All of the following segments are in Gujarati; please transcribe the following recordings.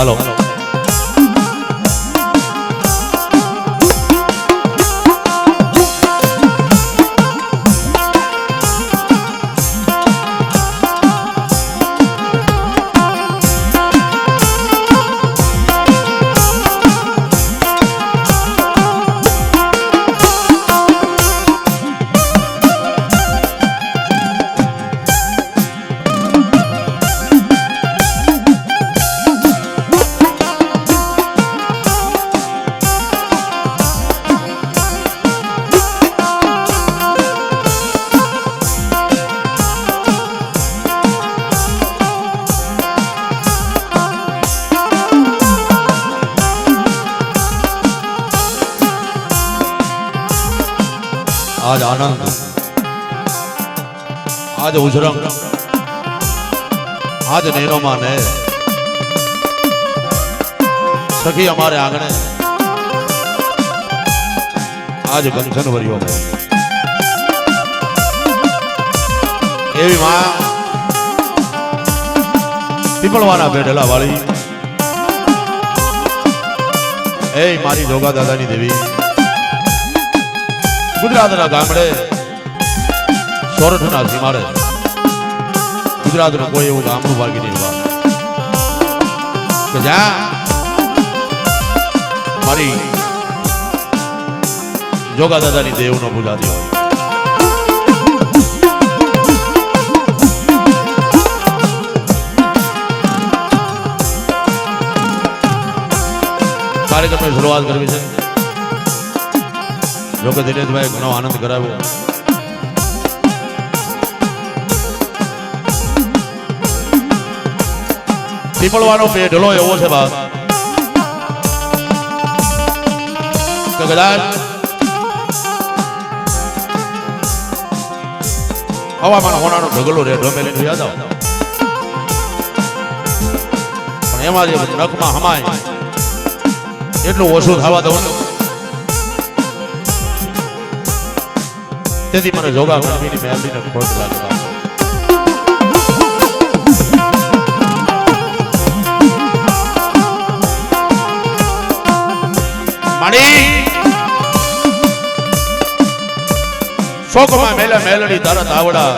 હાલો आज आनंद आज उजरंग आज नैनो माने सखी हमारे आंगणे आज गंजन वरियो में एवी मां पीपलवाना बेढला वाली ए मारी जोगा दादानी देवी गुजरातना गामडे सोरठना सीमाड़े गुजरातनो कोई एवं गामडું બાકી નહીં બા કે જા મારી જોગા દાદાની દેવનો પૂજાતી હોય કાર્યક્રમની શરૂઆત કરવી છે जो कि दिनेश भाई घणो आनंद कराव्यो पीपलवानो पेढलो एवो छे बाप के कदाच हवामान होनानो ढगलो रेडो मेलीने याद आव पण एमां जे नखमां हमाय એટલું ઓછું થવા દઉં તેથી મને જોગા ગણવીની મહેરબાનીને ખોટ લાગે માણી શોકમાં મેલે મેલડી તારા તાવડા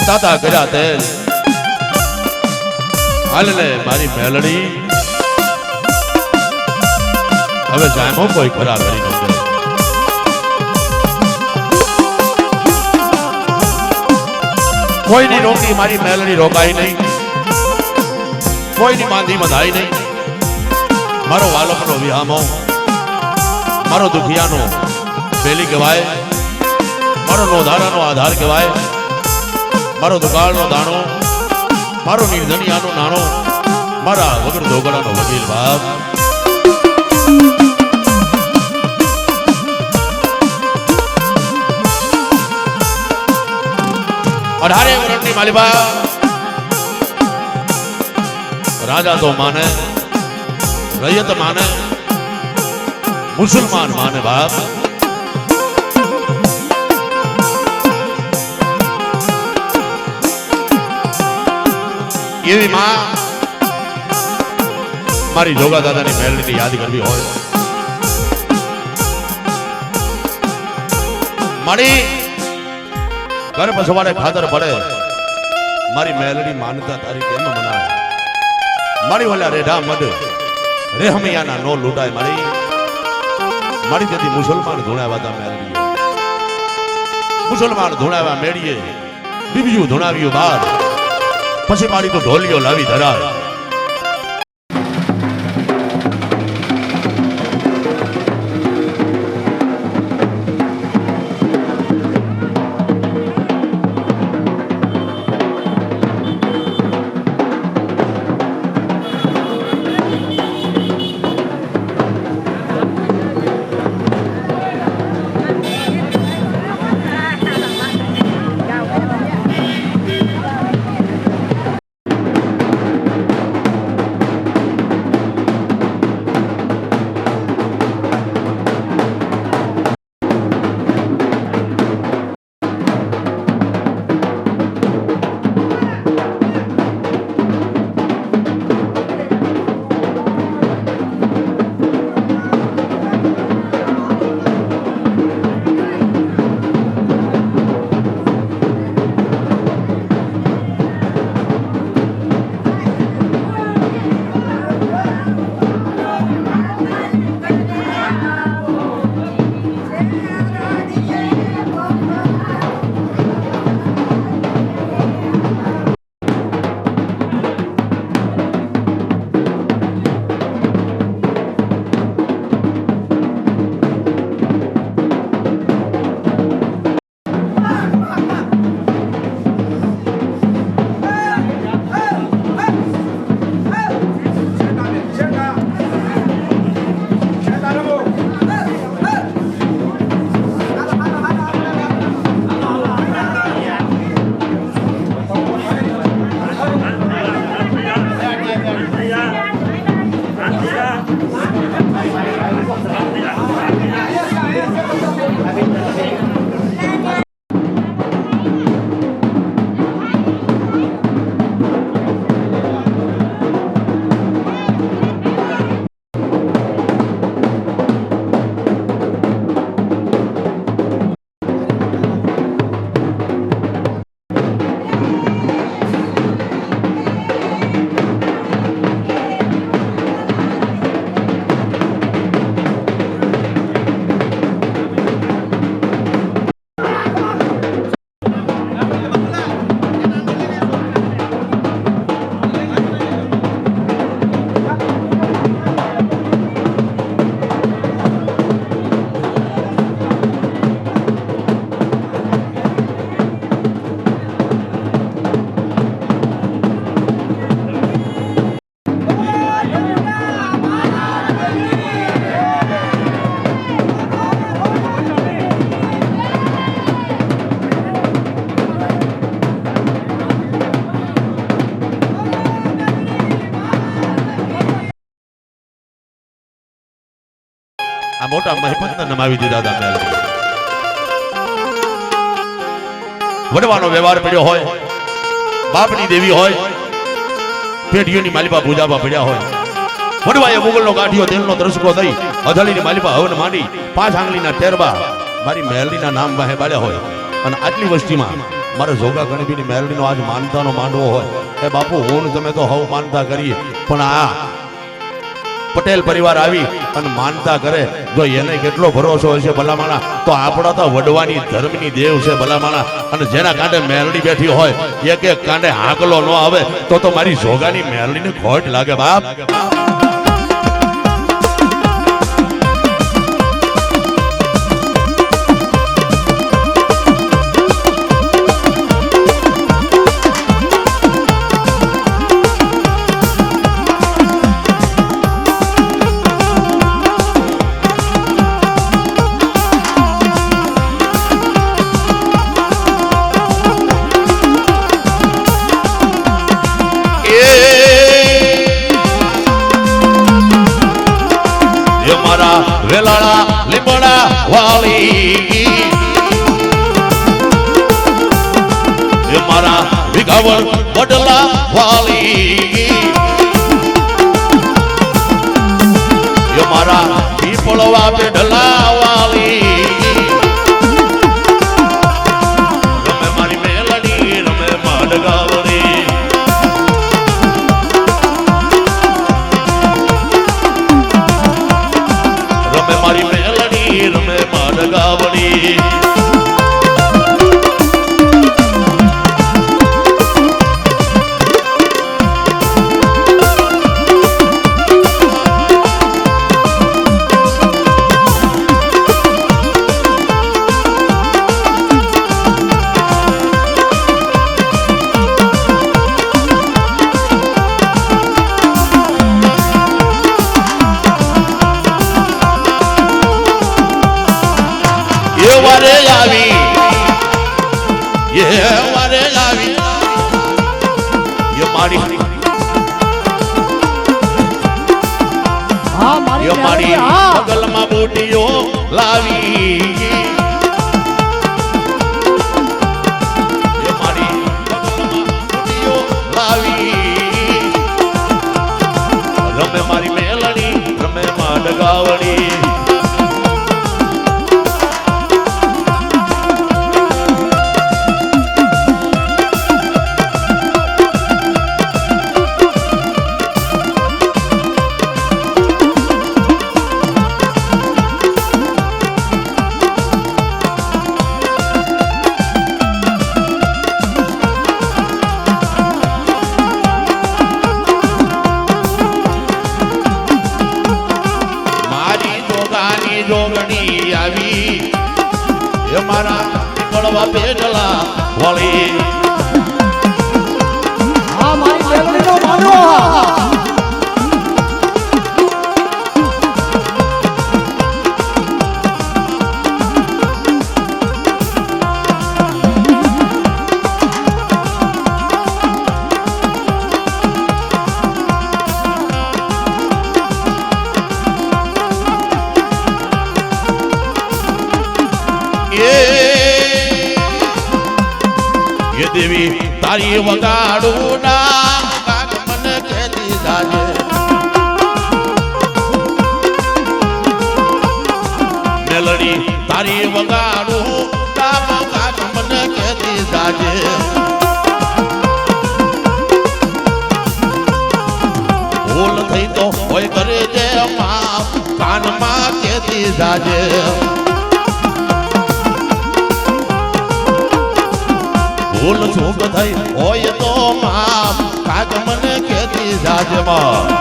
તાતા કર્યા તેલ હાલને મારી મેલડી હવે જામો કોઈ ખરા કરી ન कोई नहीं रोकी मारी मेलडी रोकाई नहीं कोई नहीं मांधी मधाई नहीं मारो वालोपनो विहामो मारो दुखियानो बेली कहेवाय मारो नोधारानो आधार कहेवाय मारो दुकाळनो दाणो मारो निर्धनियानो नाणो मारा वगर दोगड़ानो वकील बाप अठारे वर्षनी मालिबा राजा तो माने रैयत माने मुसलमान माने बाप एवी मां मारी जोगा दादानी मेलडी याद करवी होय मारी घर बसवाड़े खातर पड़े मारी मेलडी मानता तारी केम मनाए मारी वाला रेढ़ा मद रेहमिया ना नो लूटाए मारी मारी जदी मुसलमान धुणावा ता मेलडी मुसलमान धुणावा मेड़िए बीबियू धुणावियो बार પછી મારી તો ઢોલિયો લાવી ધરા મોટા મહેપતને નમાવી દીધા હતા મેલડી. વડવાનો વ્યવહાર પડ્યો હોય, બાપની દેવી હોય, પેઢીઓની માલિપા પૂજાવા પડ્યા હોય, વડવાએ મુગલનો કાઠિયો તેલનો દ્રસકો દઈ અધળીની માલિપા હવન માંડી 5 આંગળીના ટેરબા મારી મેલડીના નામ વાહે બાળ્યા હોય અને આટલી વસ્તીમાં મારે જોગા ગણબીની મેલડીનો આજ માનતાનો માંડવો હોય. એ બાપુ હું તમે તો હવ માનતા કરીએ, પણ આ પટેલ પરિવાર આવી અને માનતા કરે, જો એને કેટલો ભરોસો હશે ભલામાણા, તો આપણા તો વડવાની ધર્મની દેવ છે ભલામાણા. અને જેના કાંઠે મેલડી બેઠી હોય એક એક કાંઠે હાકલો ન આવે તો મારી જોગાની મેલડીને ખોટ લાગે બાપ. વેલાળા લીમડા વાળી એ મારા વિઘાવર વડલા વાળી એ મારા પીપળવા પેઢલા વાળી રમે મારી મેલડી રમે માડગાવડી મારી મેલડી રમે માડગાવડી વારે આવી એ વારે આવી એ મારી એ મારી બગલમાં બુટીઓ લાવી એ મારી બગલમાં બુટીઓ લાવી રમે મારી મેલડી રમે માડગાવડી જોગણી આવી એ મારા પડવા પેડલા વળી આ મારી મેલડીનો માનવો ये देवी तारी वगाड़ू नाम काग मन कहती जाजे मेलडी तारी वगाड़ू नाम काग मन कहती जाजे भूल थई तो होय करे जे मां कान मां कहती जाजे ભૂલ ચૂક થઈ હોય તો માપ કાગ મને કેતી જાજમાં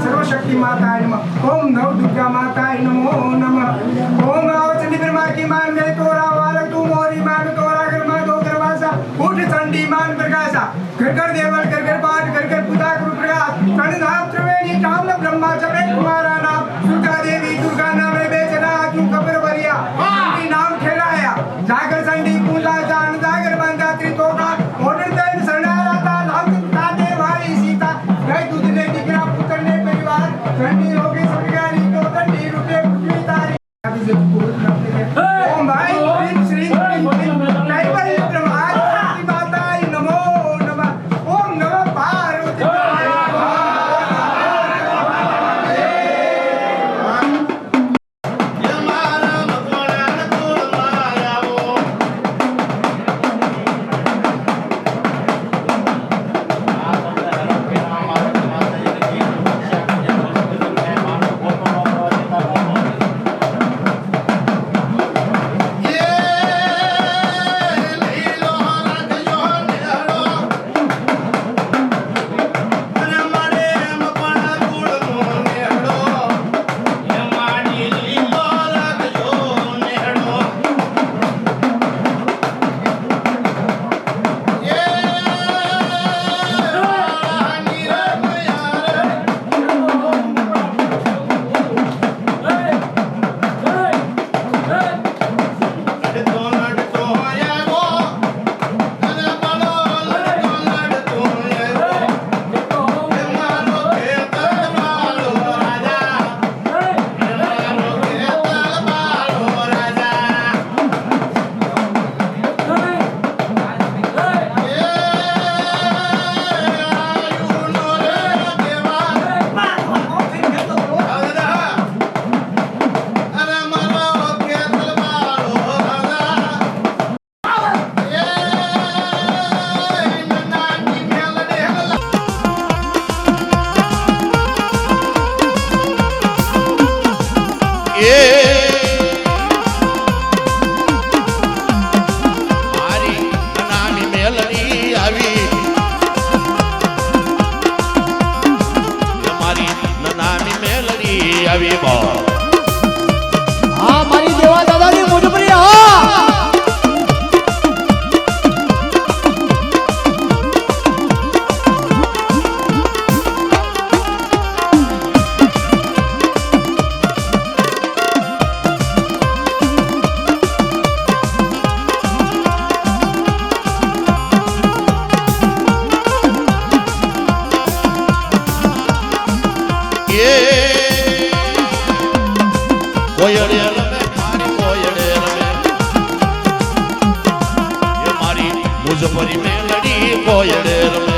सर्वशक्ति माता ओम नव दुर्गा माता नमो नमः ओम आवचंडी ब्रह्मा की मान में तोरा वालक तू मोरी मान तोरा घर मा दो दरवाजा उठ चंडी मान प्रकाशा घर घर देवल घर घर पाठ घर घर पूजा गुरु प्रकाश कण नाम त्रिवेणी काम ब्रह्मा चक्र कुमारा नाम दुर्गा देवी दुर्गा नाम बेचना तू खबर भरिया चंडी नाम खेलाया जागर चंडी पूजा जान जागर बंदा त्रितोका मोटर तैन सरनारा ता नाम ताते भाई सीता गई दूध ने दिखरा पुत्र ने परिवार चंडी होगी सरगारी को तंडी रुपए पृथ्वी तारी ओम भाई श्री श्री कैवल्य ब्रह्मांड माता नमो नमः ओम नमः पार्वती हाँ मारी देवा दादाजी मुझे हाँ मुजफ्फरी में लड़ी कोयड़ेर में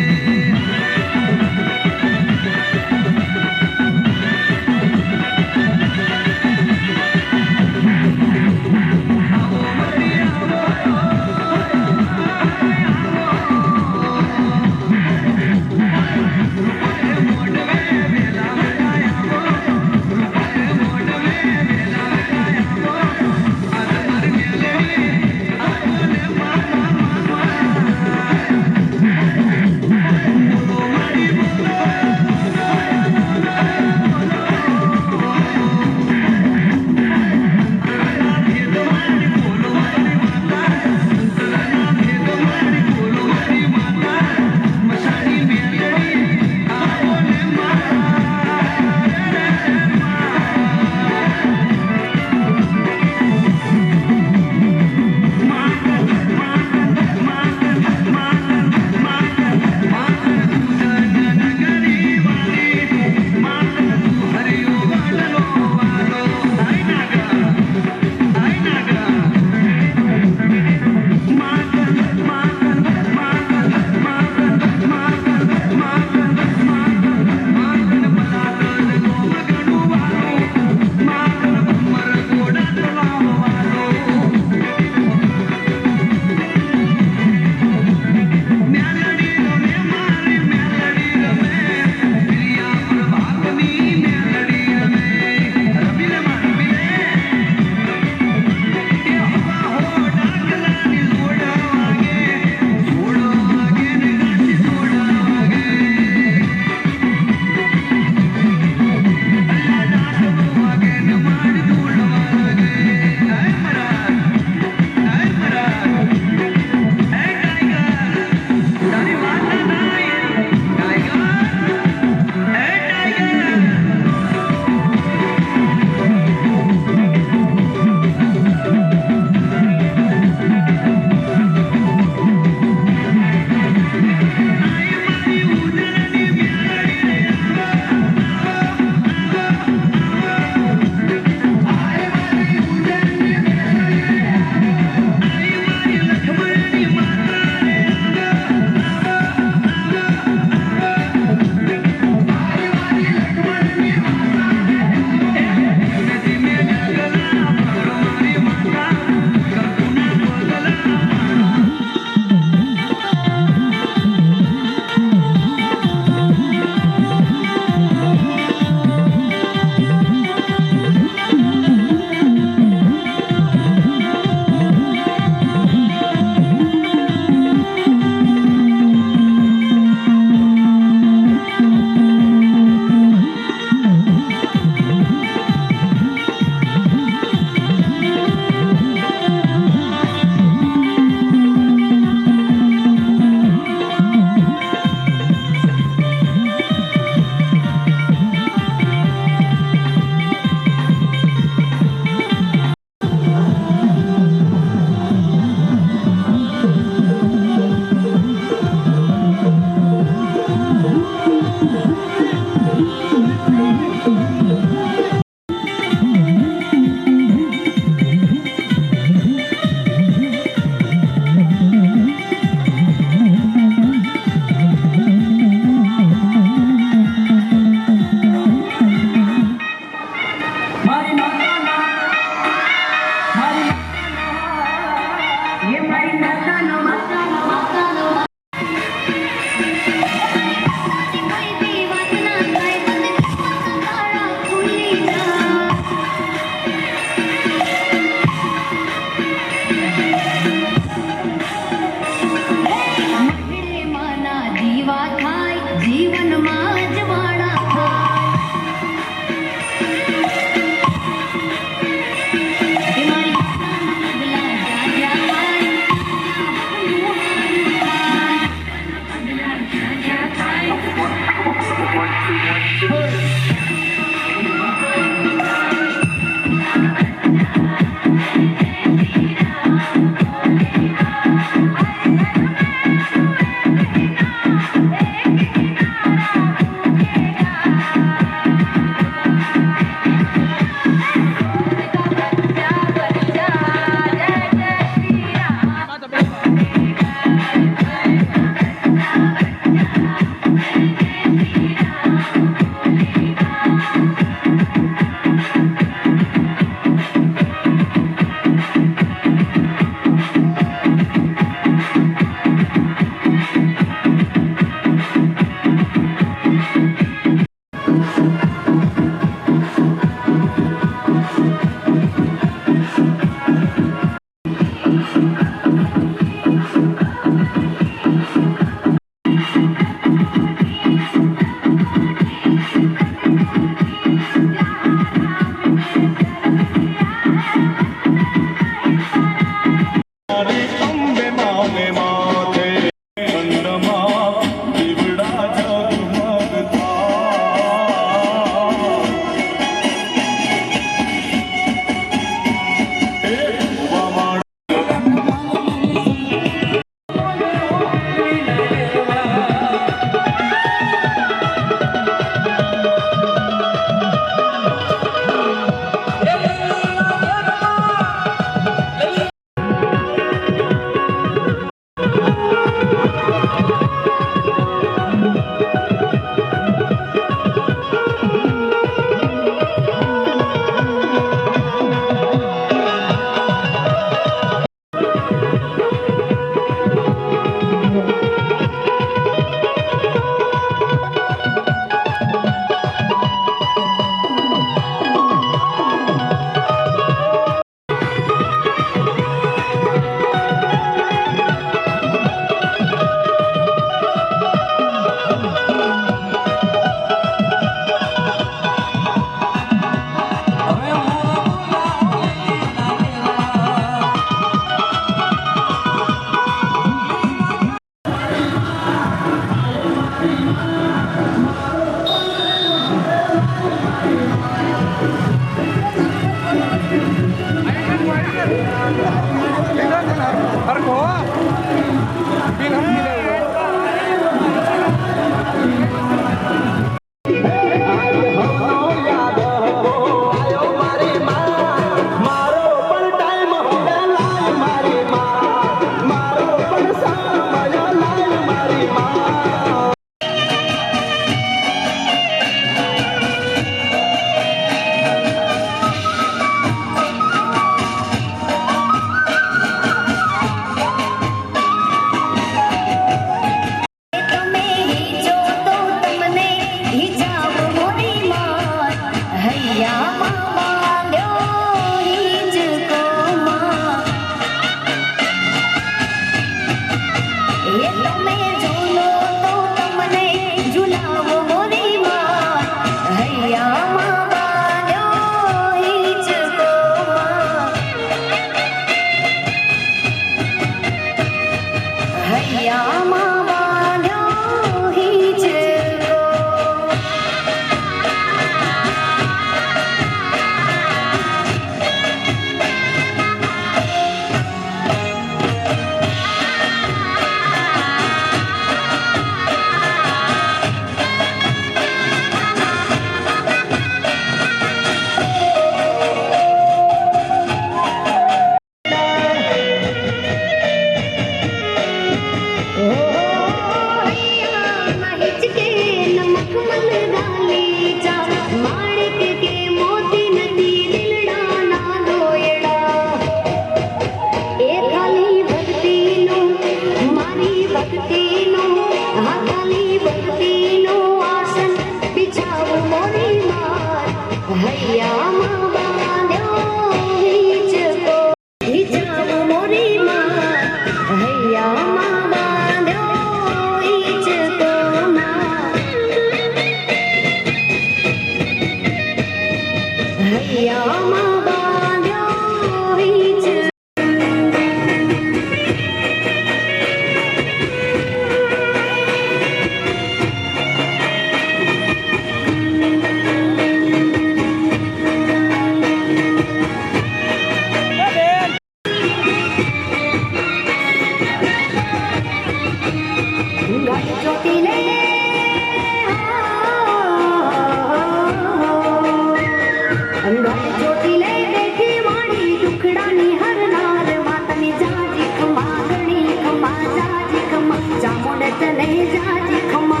तने जाजी खमा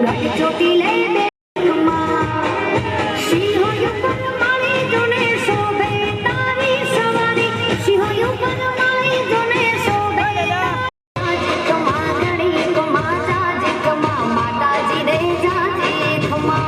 घट चोटी ले दे खमा सिंहो युगन मारी जोने शोभे तारी सवारी सिंहो युगन मारी जोने शोभे जाजी खमा गणी खमा जाजी खमा माताजी रे जाजी खमा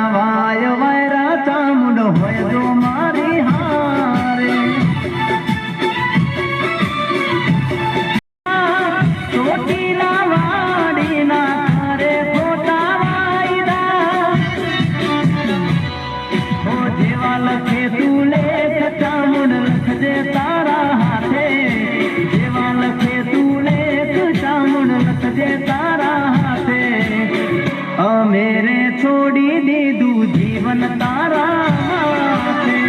વાય વાયરા ચામુંડ હોય જો મારી હારે ચોટીલા વાડીના ઘરે ખોટા વાયદા ઓ જેવા લખે તું લેખ ચામુંડ લખજે તારા હાથે જેવા લખે તું લેખ ચામુંડ લખજે તારા હાથે મેરે છોડી દીધું જીવન તારા હાથે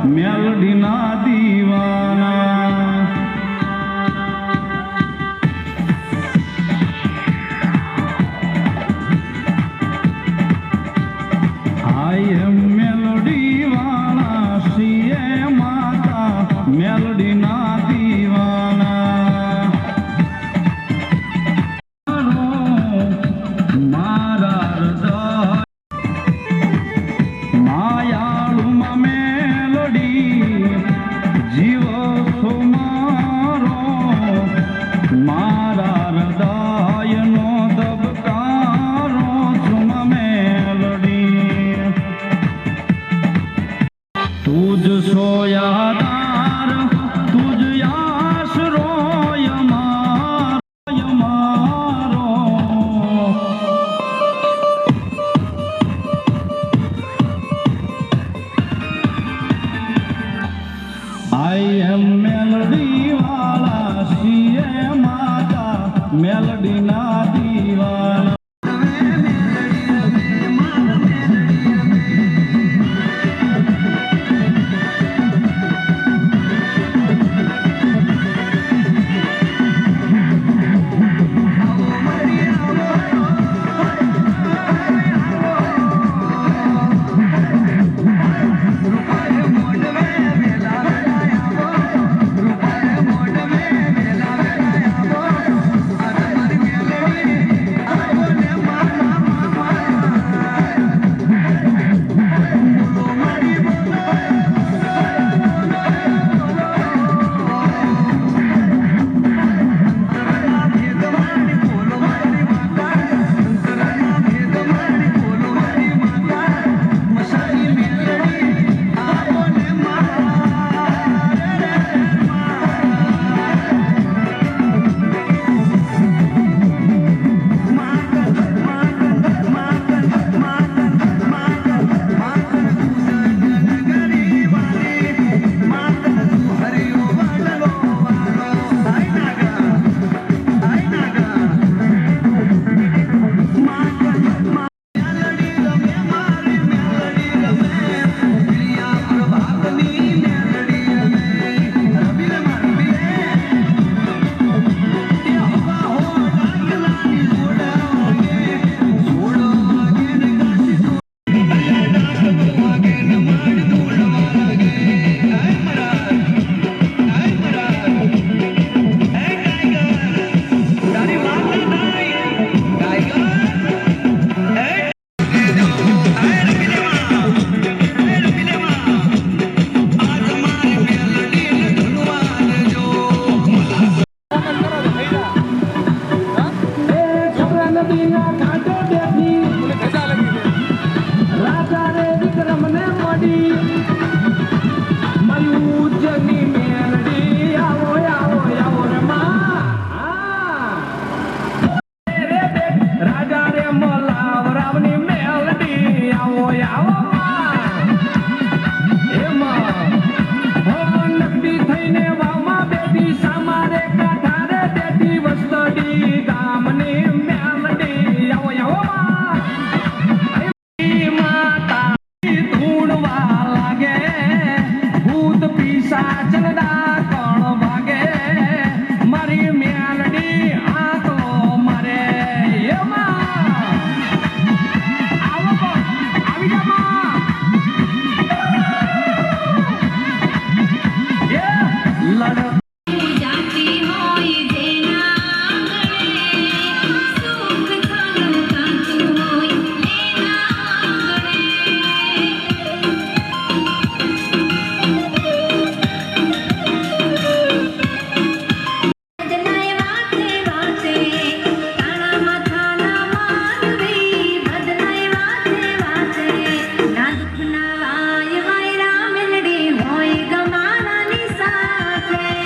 મેલડી ના દીવાના રાજની મેલડી આવો આવો આવો રે માં રે રાજા રે મલાવ રાવની મેલડી આવો આવો માં એમાં હો નકડી થઈને વાવમાં બેટી સામારે કાઠારે બેટી વસ્તડી ગામની મેલડી આવો આવો માં ધૂણવા લાગે ભૂત પિશાચના કોણ ભાગે મારી મેલડી આંખો મારે એમાં આવો આવી જામાં એ લડ જાતી હોય જેના આંગણે સુખ થાનું કાંતું હોય એના આંગણે બદલાય વાતે તાણા માથાના માનવી બદલાય વાતે ના દુઃખના વાય વાયરા મેલડી હોય ગમાનાની સાથે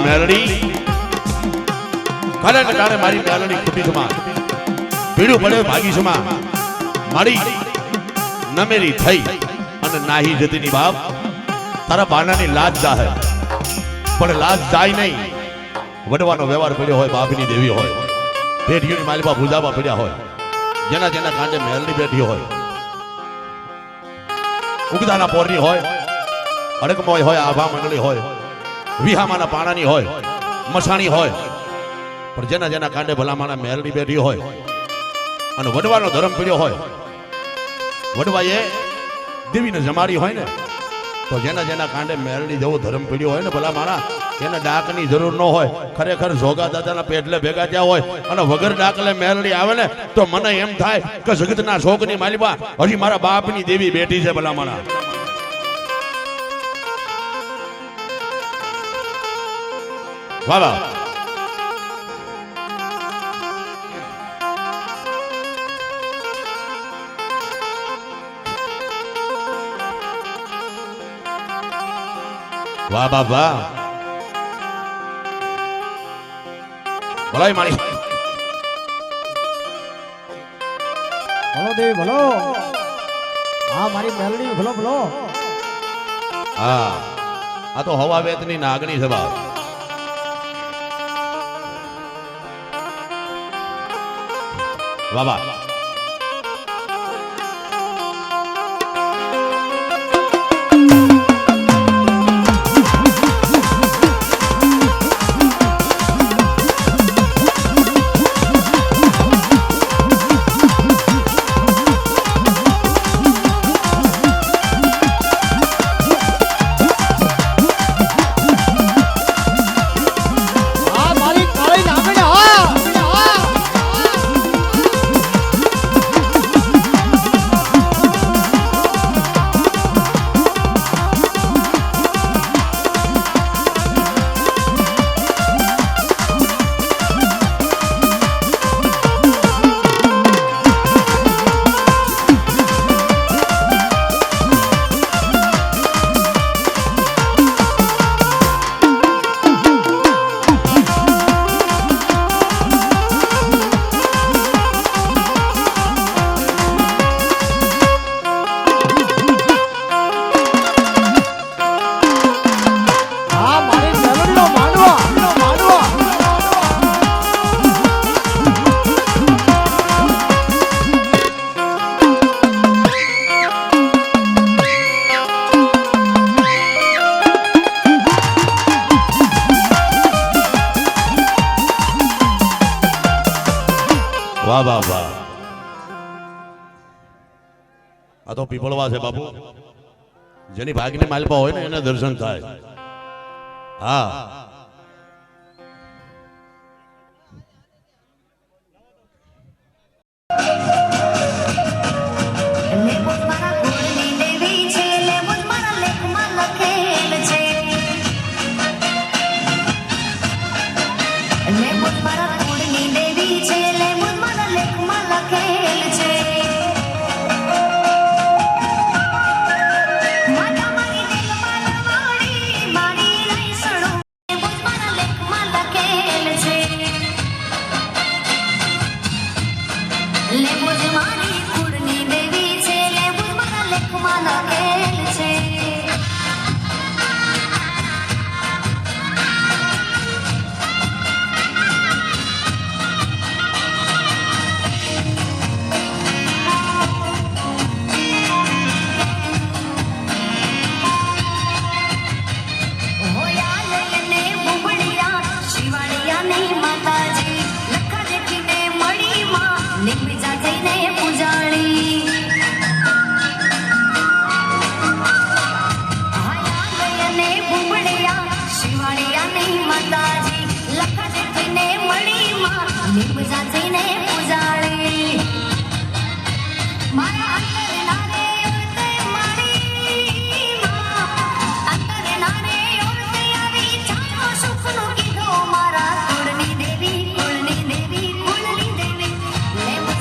મેલડી કાલે ટાણે મારી મેલડી ખૂટી છમાં પીડું પડે ભાગી છમાં મારી નમેરી થઈ અને નાહી જતીની બાપ તારા બાનાની લાજ જાહે પણ લાજ જાય નહીં વડવાનો વ્યવહાર પડ્યો હોય બાપની દેવી હોય પેઢીઓની માલિબા ભૂજાબા પડ્યા હોય જેના જેના કાંડે મેલડી બેઠી હોય ઉગદાના પોરની હોય અડકમોય હોય આભા મંડળી હોય વિહામાના પાણાની હોય મસાણી હોય પણ જેના જેના કાંડે ભલામાના મેલડી બેઠી હોય અને વડવાનો ધર્મ પીડ્યો હોય વડવાએ દેવીને જમાડી હોય ને તો જેના જેના કાંડે મેલડી જેવો ધર્મ પીડ્યો હોય ને ભલામાના એને ડાકની જરૂર ન હોય ખરેખર જોગા દાદાના પેટલે ભેગા થયા હોય અને વગર ડાકલે મેલડી આવે ને તો મને એમ થાય કે જગતના શોકની માલિબા હજી મારા બાપની દેવી બેઠી છે ભલામાના વાહ વાહ વાહ વાહ વાહ ભલાઈ મારી ભલો દેવી ભલો હા મારી મેલડી ભલો ભલો હા આ તો હવા વેતની નાગણી છે બાપ વાહ વાહ હા મારી કાળી નાગણી હા હા મારી મેલડીનો માંડવા વાહ વાહ વાહ આ તો પીપળવા છે બાપુ જેની ભાગની માલિપા હોય ને એને દર્શન થાય હા લેબુજ મારા કુળની દેવી છે લેબુજ મારા લેખમાં લખેલ છે લેબુજ મારા કુળની દેવી છે લેબુજ મારા લેખમાં લખેલ છે માતા મારી દિલમાં લવાડી મારી રઈસણો લેબુજ મારા લેખમાં લખેલ છે લેબુજ મારી કુળની દેવી છે લેબુજ મારા લેખમાં લખેલ છે હોયા લઈને બુબડિયા શિવાળિયા નહીં માતાજી લખા દેખીને મળી માં નિકબીજા થઈને પૂજાણી હાયા લઈને બુબડિયા શિવાળિયા નહીં માતાજી લખા દેખીને મળી માં નિકબીજા થઈને પૂજાણી મારા અંતરના રે ઓળતે મારી માં અંતરના રે ઓળતે આવી ચાલો સુખનો કીધો મારા કુળની દેવી કુળની દેવી કુળની દેવી લેબુજ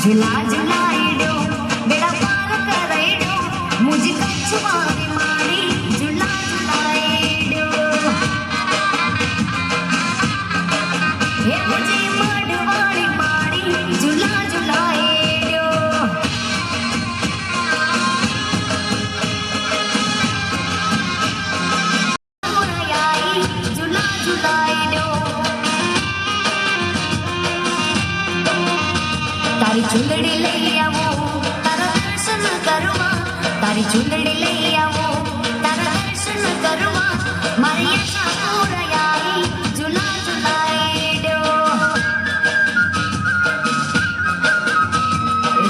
झूला झूलाएडो बेड़ा पार करेडो मुझे कछुआरी मारी झूला झूलाएडो हे मुझे मडवाड़ी मारी झूला झूलाएडो मोरयाई झूला झूलाएडो तारी चुंदड़ी लई आवो तारा दर्शन करवा तारी चुंदड़ी लई आवो तारा दर्शन करवा मारी आशा पूराई झूला झूलाएडो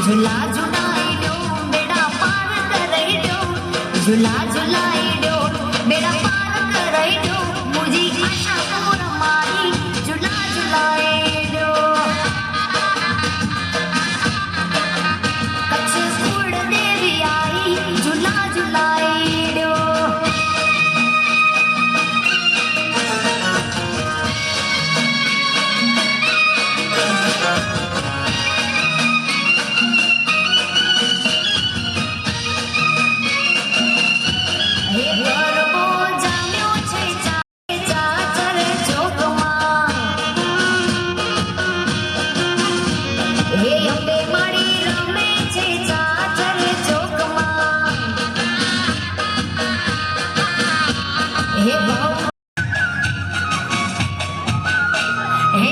झूला झूलाएडो बेड़ा पार करेडो झूला झूलाएडो बेड़ा पार करेडो मुझी आशा पूरा मारी झूला झूलाएडो कछुड़ देवी आई झूला झूलाएडो हे गरबो जाम्यो छे चाचर ચોકમાં हे અંબે માડી રમે છે ચાચર ચોકમાં हे भाव हे